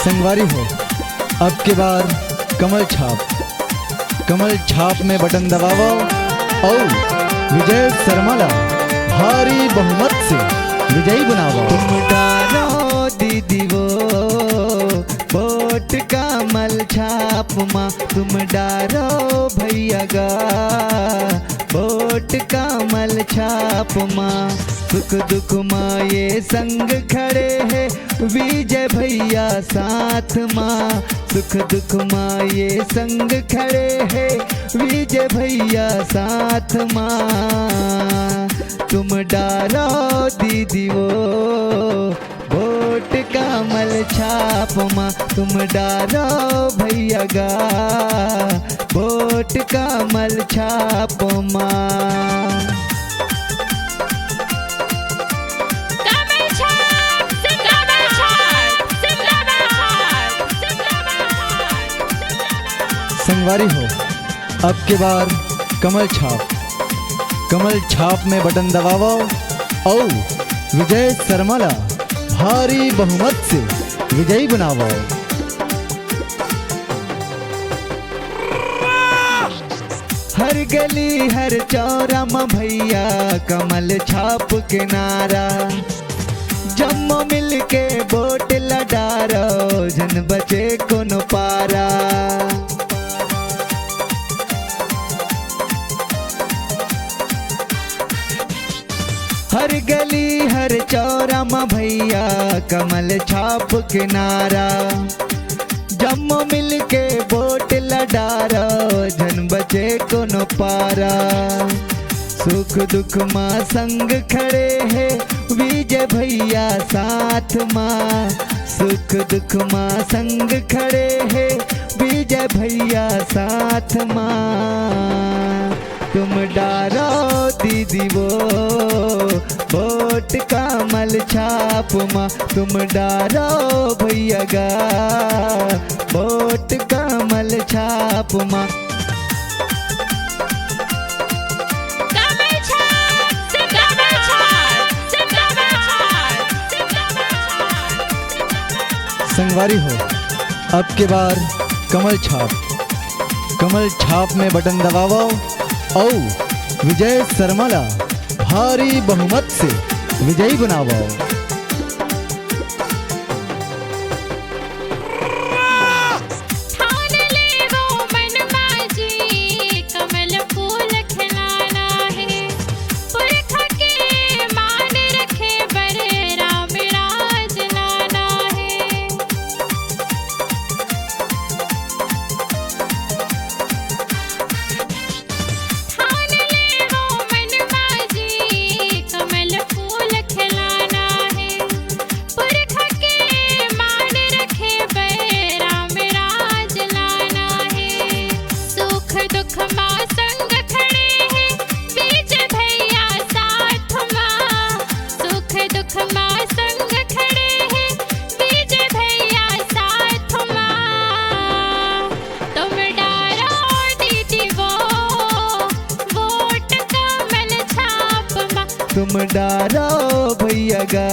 संगवारी हो, अब के बार कमल छाप में बटन दबाओ और विजय शर्माला भारी बहुमत से विजयी बनाओ। तुम डालो दीदी वो वोट कमल छाप माँ, तुम डालो भैया गा वोट कमल छाप माँ। सुख दुख माँ ये संग खड़े हैं विजय भैया साथ माँ। सुख दुख माँ ये संग खड़े हैं विजय भैया साथ माँ। तुम डालो दीदी वो वोट कमल छाप माँ, तुम डालो भैया गा वोट कमल छाप माँ। संगवारी हो, अब के बार कमल छाप में बटन दबाओ और विजय शर्माला भारी बहुमत से विजयी बनाओ। हर गली हर चौराहा भैया कमल छाप के नारा, जम्मो मिल के वोट लडारो जन बचे कोनो पारा। हर गली हर चौराहा भैया कमल छाप के नारा, जम्मो मिल के वोट लडारो जन बचे कोनो पारा। सुख दुख माँ संग खड़े हैं विजय भैया साथ माँ। सुख दुख माँ संग खड़े हैं विजय भैया साथ माँ। तुम डालो दीदी वो वोट कमल छाप माँ, तुम डालो भैया गा वोट कमल छाप माँ। संगवारी हो, अब के बार कमल छाप में बटन दबाओ और विजय शर्माला भारी बहुमत से विजयी बनाओ। तुम डालो भैया गा